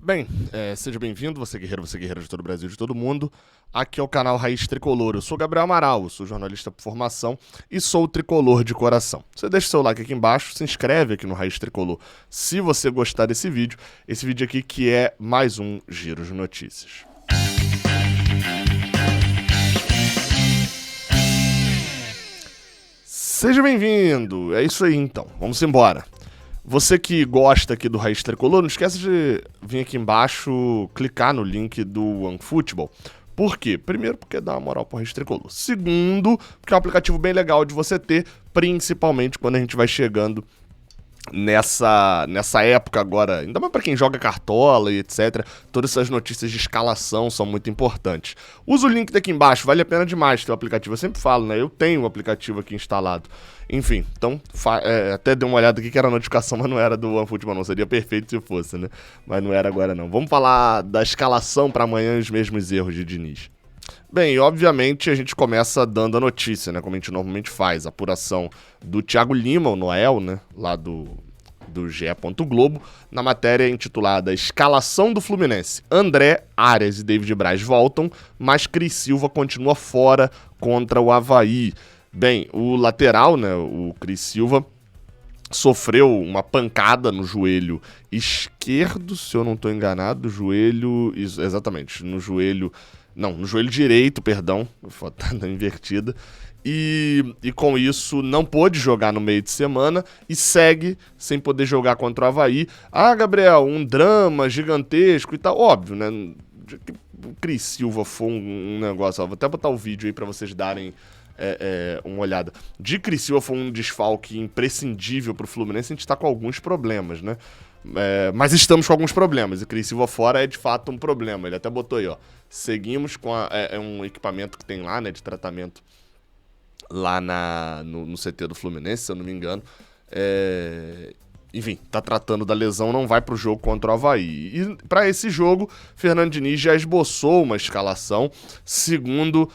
Bem, seja bem-vindo, você guerreira de todo o Brasil, de todo mundo. Aqui é o canal Raiz Tricolor. Eu sou Gabriel Amaral, sou jornalista por formação e sou tricolor de coração. Você deixa o seu like aqui embaixo, se inscreve aqui no Raiz Tricolor se você gostar desse vídeo. Esse vídeo aqui que é mais um Giro de Notícias. Seja bem-vindo, é isso aí então, vamos embora. Você que gosta aqui do Raiz Tricolor, não esquece de vir aqui embaixo, clicar no link do OneFootball. Por quê? Primeiro, porque dá uma moral pro Raiz Tricolor. Segundo, porque é um aplicativo bem legal de você ter, principalmente quando a gente vai chegando nessa época agora, ainda mais para quem joga cartola e etc. Todas essas notícias de escalação são muito importantes. Usa o link daqui embaixo, vale a pena demais ter o aplicativo. Eu sempre falo, né? Eu tenho o aplicativo aqui instalado. Enfim, então até dei uma olhada aqui que era a notificação, mas não era do OneFootball não. Seria perfeito se fosse, né? Mas não era agora não. Vamos falar da escalação para amanhã e os mesmos erros de Diniz. Bem, obviamente a gente começa dando a notícia, né, como a gente normalmente faz, a apuração do Thiago Lima, o Noel, né, lá do GE. Globo, na matéria intitulada Escalação do Fluminense. André, Arias e David Braz voltam, mas Cris Silva continua fora contra o Avaí. Bem, o lateral, né, o Cris Silva, sofreu uma pancada no joelho esquerdo, se eu não estou enganado, exatamente, no joelho direito, perdão, foto invertida, e com isso não pôde jogar no meio de semana e segue sem poder jogar contra o Avaí. Ah, Gabriel, um drama gigantesco e tal, óbvio, né? O Cris Silva foi um negócio, vou até botar o vídeo aí pra vocês darem uma olhada. De Cris Silva foi um desfalque imprescindível pro Fluminense, a gente tá com alguns problemas, né? Mas estamos com alguns problemas, e Cris Silva fora é de fato um problema. Ele até botou aí, ó, seguimos com um equipamento que tem lá, né, de tratamento lá no CT do Fluminense, se eu não me engano. Enfim, tá tratando da lesão, não vai pro jogo contra o Avaí. E para esse jogo, Fernando Diniz já esboçou uma escalação, segundo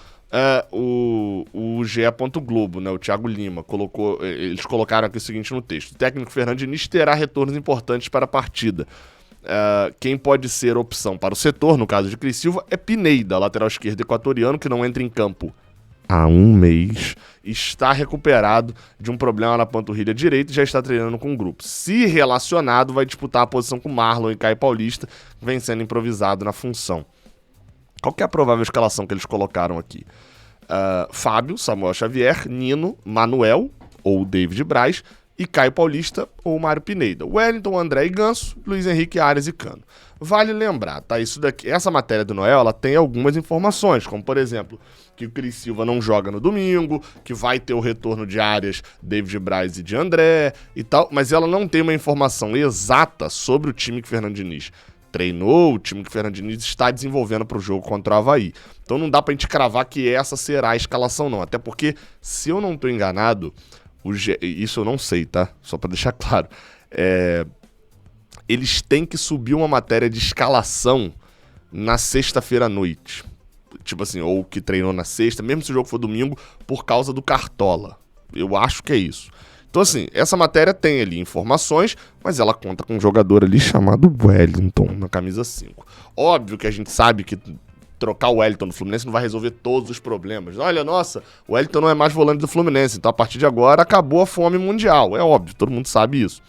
o GE. Globo, né, o Thiago Lima, eles colocaram aqui o seguinte no texto: o técnico Fernando Diniz terá retornos importantes para a partida. Quem pode ser opção para o setor, no caso de Cris Silva, é Pineda, lateral esquerdo equatoriano, que não entra em campo há um mês, está recuperado de um problema na panturrilha direita e já está treinando com o grupo. Se relacionado, vai disputar a posição com Marlon e Caio Paulista, que vem sendo improvisado na função. Qual que é a provável escalação que eles colocaram aqui? Fábio, Samuel Xavier, Nino, Manuel ou David Braz e Caio Paulista ou Mário Pineda. Wellington, André e Ganso, Luiz Henrique, Arias e Cano. Vale lembrar, tá? Essa matéria do Noel, ela tem algumas informações, como por exemplo, que o Cris Silva não joga no domingo, que vai ter o retorno de Arias, David Braz e de André e tal, mas ela não tem uma informação exata sobre o time que Fernando Diniz treinou, o time que o Fernando Diniz está desenvolvendo para o jogo contra o Avaí. Então não dá pra gente cravar que essa será a escalação não, até porque, se eu não tô enganado, isso eu não sei, tá? Só pra deixar claro, eles têm que subir uma matéria de escalação na sexta-feira à noite. Tipo assim, ou que treinou na sexta, mesmo se o jogo for domingo, por causa do Cartola. Eu acho que é isso. Então assim, essa matéria tem ali informações, mas ela conta com um jogador ali chamado Wellington, na camisa 5. Óbvio que a gente sabe que trocar o Wellington do Fluminense não vai resolver todos os problemas. Olha, nossa, o Wellington não é mais volante do Fluminense, então a partir de agora acabou a fome mundial. É óbvio, todo mundo sabe isso.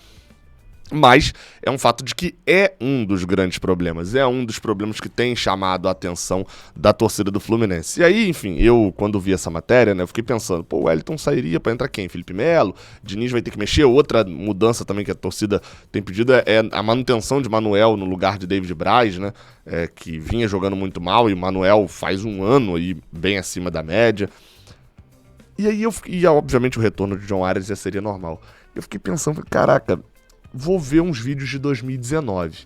Mas é um fato de que é um dos grandes problemas, é um dos problemas que tem chamado a atenção da torcida do Fluminense. E aí, enfim, eu quando vi essa matéria, né, eu fiquei pensando, o Wellington sairia pra entrar quem? Felipe Melo? Diniz vai ter que mexer. Outra mudança também que a torcida tem pedido é a manutenção de Manuel no lugar de David Braz, né, que vinha jogando muito mal, e o Manuel faz um ano aí bem acima da média. E aí, obviamente o retorno de John Arias já seria normal. Eu fiquei pensando, caraca, vou ver uns vídeos de 2019,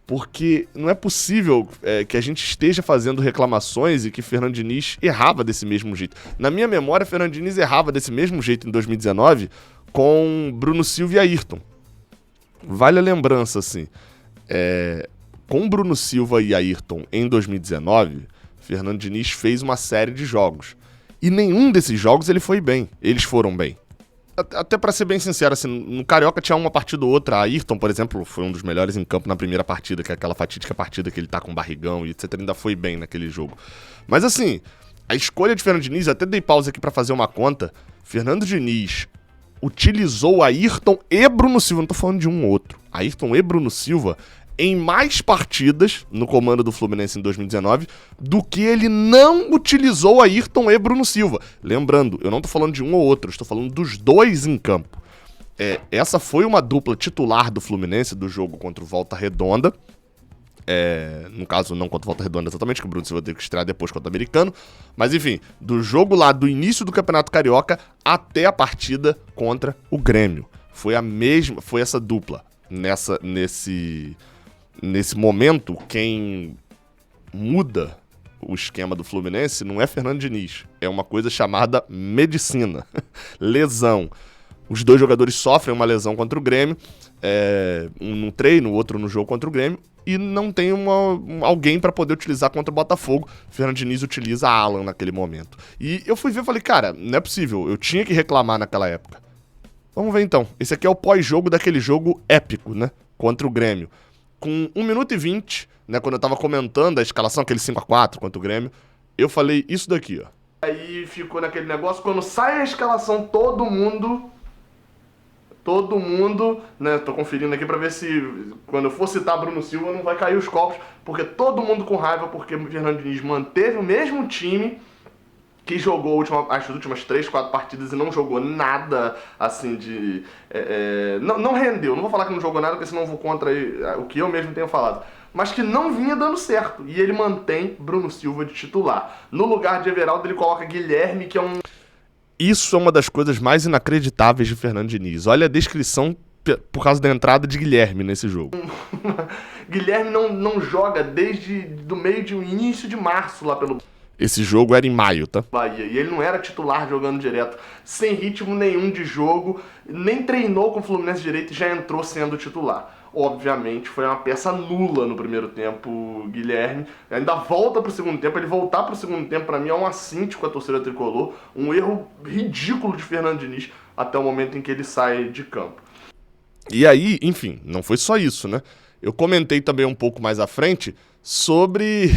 porque não é possível que a gente esteja fazendo reclamações e que Fernando Diniz errava desse mesmo jeito. Na minha memória, Fernando Diniz errava desse mesmo jeito em 2019 com Bruno Silva e Ayrton. Vale a lembrança, assim, com Bruno Silva e Ayrton em 2019, Fernando Diniz fez uma série de jogos, e nenhum desses jogos eles foram bem. até pra ser bem sincero, assim, no Carioca tinha uma partida ou outra. A Ayrton, por exemplo, foi um dos melhores em campo na primeira partida, que é aquela fatídica partida que ele tá com barrigão e etc. Ainda foi bem naquele jogo. Mas assim, a escolha de Fernando Diniz, até dei pausa aqui pra fazer uma conta. Fernando Diniz utilizou Ayrton e Bruno Silva, não tô falando de um ou outro. Ayrton e Bruno Silva em mais partidas no comando do Fluminense em 2019 do que ele não utilizou Ayrton e Bruno Silva. Lembrando, eu não tô falando de um ou outro, estou falando dos dois em campo. Essa foi uma dupla titular do Fluminense do jogo contra o Volta Redonda. No caso, não contra o Volta Redonda exatamente, que o Bruno Silva teve que estrear depois contra o Americano. Mas enfim, do jogo lá do início do Campeonato Carioca até a partida contra o Grêmio. Foi essa dupla. Nesse momento, quem muda o esquema do Fluminense não é Fernando Diniz. É uma coisa chamada medicina. Lesão. Os dois jogadores sofrem uma lesão contra o Grêmio. Um no treino, o outro no jogo contra o Grêmio. E não tem alguém para poder utilizar contra o Botafogo. Fernando Diniz utiliza a Alan naquele momento. E eu fui ver e falei, cara, não é possível. Eu tinha que reclamar naquela época. Vamos ver então. Esse aqui é o pós-jogo daquele jogo épico, né? Contra o Grêmio. Com 1 minuto e 20, né, quando eu tava comentando a escalação, aquele 5x4 contra o Grêmio, eu falei isso daqui, ó. Aí ficou naquele negócio, quando sai a escalação, todo mundo, né, tô conferindo aqui pra ver se, quando eu for citar Bruno Silva, não vai cair os copos, porque todo mundo com raiva, porque o Fernando Diniz manteve o mesmo time que jogou as últimas 3, 4 partidas e não jogou nada, assim, de... não rendeu. Não vou falar que não jogou nada, porque senão eu vou contra o que eu mesmo tenho falado. Mas que não vinha dando certo. E ele mantém Bruno Silva de titular. No lugar de Everaldo, ele coloca Guilherme, que é um... Isso é uma das coisas mais inacreditáveis de Fernando Diniz. Olha a descrição por causa da entrada de Guilherme nesse jogo. Guilherme não joga desde do meio de início de março lá pelo... Esse jogo era em maio, tá? Bahia. E ele não era titular jogando direto, sem ritmo nenhum de jogo, nem treinou com o Fluminense direito e já entrou sendo titular. Obviamente, foi uma peça nula no primeiro tempo, Guilherme. Ainda volta pro segundo tempo. Ele voltar pro segundo tempo, pra mim, é um assinte com a torcida tricolor. Um erro ridículo de Fernando Diniz até o momento em que ele sai de campo. E aí, enfim, não foi só isso, né? Eu comentei também um pouco mais à frente sobre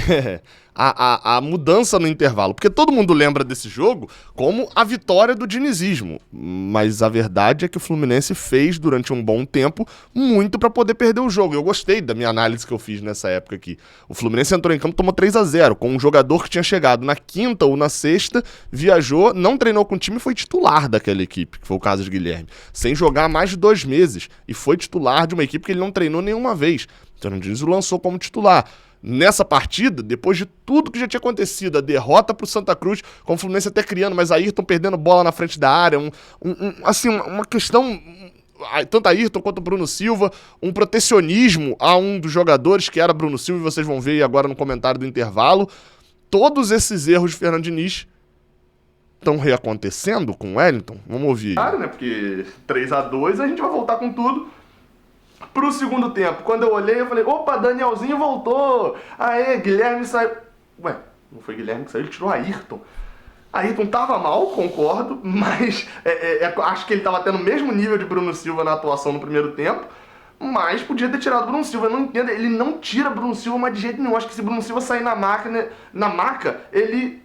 a mudança no intervalo, porque todo mundo lembra desse jogo como a vitória do dinizismo, mas a verdade é que o Fluminense fez durante um bom tempo muito para poder perder o jogo. Eu gostei da minha análise que eu fiz nessa época aqui. O Fluminense entrou em campo, tomou 3-0 com um jogador que tinha chegado na quinta ou na sexta, viajou, não treinou com o time e foi titular daquela equipe, que foi o caso de Guilherme, sem jogar há mais de 2 meses, e foi titular de uma equipe que ele não treinou nenhuma vez. Então o Diniz o lançou como titular. Nessa partida, depois de tudo que já tinha acontecido, a derrota pro Santa Cruz, com o Fluminense até criando, mas a Ayrton perdendo bola na frente da área, uma questão, tanto a Ayrton quanto o Bruno Silva, um protecionismo a um dos jogadores que era Bruno Silva, e vocês vão ver agora no comentário do intervalo. Todos esses erros de Fernando Diniz estão reacontecendo com o Wellington. Vamos ouvir. Claro, né, porque 3-2 a gente vai voltar com tudo pro segundo tempo. Quando eu olhei, eu falei, opa, Danielzinho voltou. Aê, Guilherme saiu. Ué, não foi Guilherme que saiu, ele tirou a Ayrton. A Ayrton tava mal, concordo, mas acho que ele tava tendo o mesmo nível de Bruno Silva na atuação no primeiro tempo, mas podia ter tirado Bruno Silva. Eu não entendo, ele não tira Bruno Silva, mas de jeito nenhum. Acho que se Bruno Silva sair na maca, ele...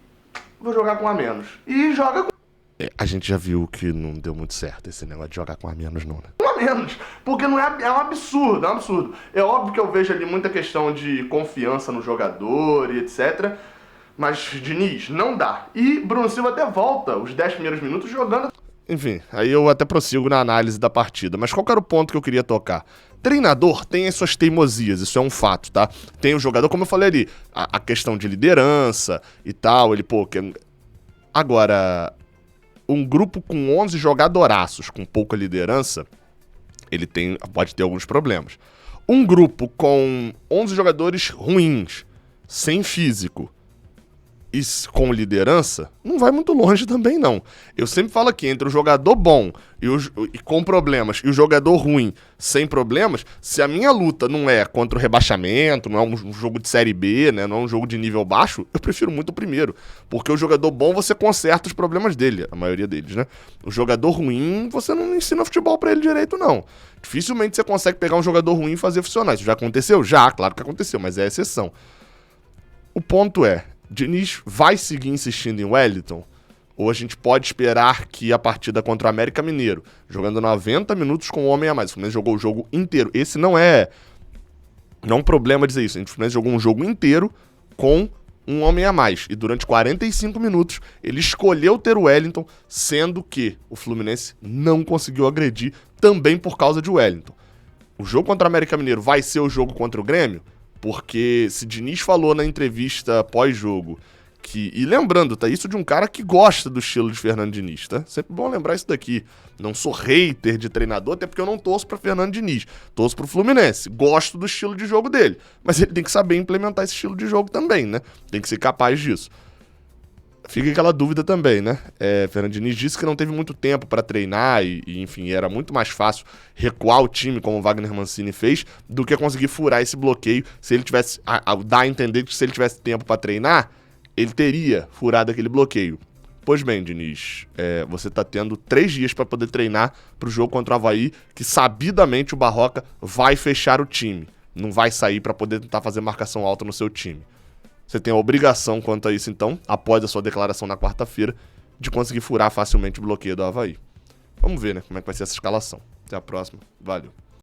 Vou jogar com a menos. E joga com... A gente já viu que não deu muito certo esse negócio de jogar com a menos, não, né? Com a menos, porque não é um absurdo, é um absurdo. É óbvio que eu vejo ali muita questão de confiança no jogador e etc. Mas, Diniz, não dá. E Bruno Silva até volta os 10 primeiros minutos jogando... Enfim, aí eu até prossigo na análise da partida. Mas qual que era o ponto que eu queria tocar? Treinador tem as suas teimosias, isso é um fato, tá? Tem o jogador, como eu falei ali, a questão de liderança e tal, ele, pô... Agora... Um grupo com 11 jogadoraços, com pouca liderança, ele pode ter alguns problemas. Um grupo com 11 jogadores ruins, sem físico, e com liderança, não vai muito longe também, não. Eu sempre falo aqui, entre o jogador bom e com problemas e o jogador ruim sem problemas, se a minha luta não é contra o rebaixamento, não é um jogo de Série B, né, não é um jogo de nível baixo, eu prefiro muito o primeiro. Porque o jogador bom, você conserta os problemas dele, a maioria deles, né? O jogador ruim, você não ensina futebol pra ele direito, não. Dificilmente você consegue pegar um jogador ruim e fazer funcionar. Isso já aconteceu? Já, claro que aconteceu, mas é exceção. O ponto é, Diniz vai seguir insistindo em Wellington? Ou a gente pode esperar que a partida contra o América Mineiro, jogando 90 minutos com um homem a mais, o Fluminense jogou o jogo inteiro. Esse não é um problema dizer isso. O Fluminense jogou um jogo inteiro com um homem a mais. E durante 45 minutos ele escolheu ter o Wellington, sendo que o Fluminense não conseguiu agredir também por causa de Wellington. O jogo contra o América Mineiro vai ser o jogo contra o Grêmio? Porque se Diniz falou na entrevista pós-jogo que... E lembrando, tá? Isso de um cara que gosta do estilo de Fernando Diniz, tá? Sempre bom lembrar isso daqui. Não sou hater de treinador, até porque eu não torço pra Fernando Diniz. Torço pro Fluminense. Gosto do estilo de jogo dele. Mas ele tem que saber implementar esse estilo de jogo também, né? Tem que ser capaz disso. Fica aquela dúvida também, né? Fernando Diniz disse que não teve muito tempo para treinar e, enfim, era muito mais fácil recuar o time, como o Wagner Mancini fez, do que conseguir furar esse bloqueio. Se ele tivesse, dá a entender que se ele tivesse tempo para treinar, ele teria furado aquele bloqueio. Pois bem, Diniz, você tá tendo 3 dias para poder treinar pro jogo contra o Avaí, que sabidamente o Barroca vai fechar o time. Não vai sair para poder tentar fazer marcação alta no seu time. Você tem a obrigação quanto a isso, então, após a sua declaração na quarta-feira, de conseguir furar facilmente o bloqueio do Avaí. Vamos ver, né, como é que vai ser essa escalação. Até a próxima. Valeu.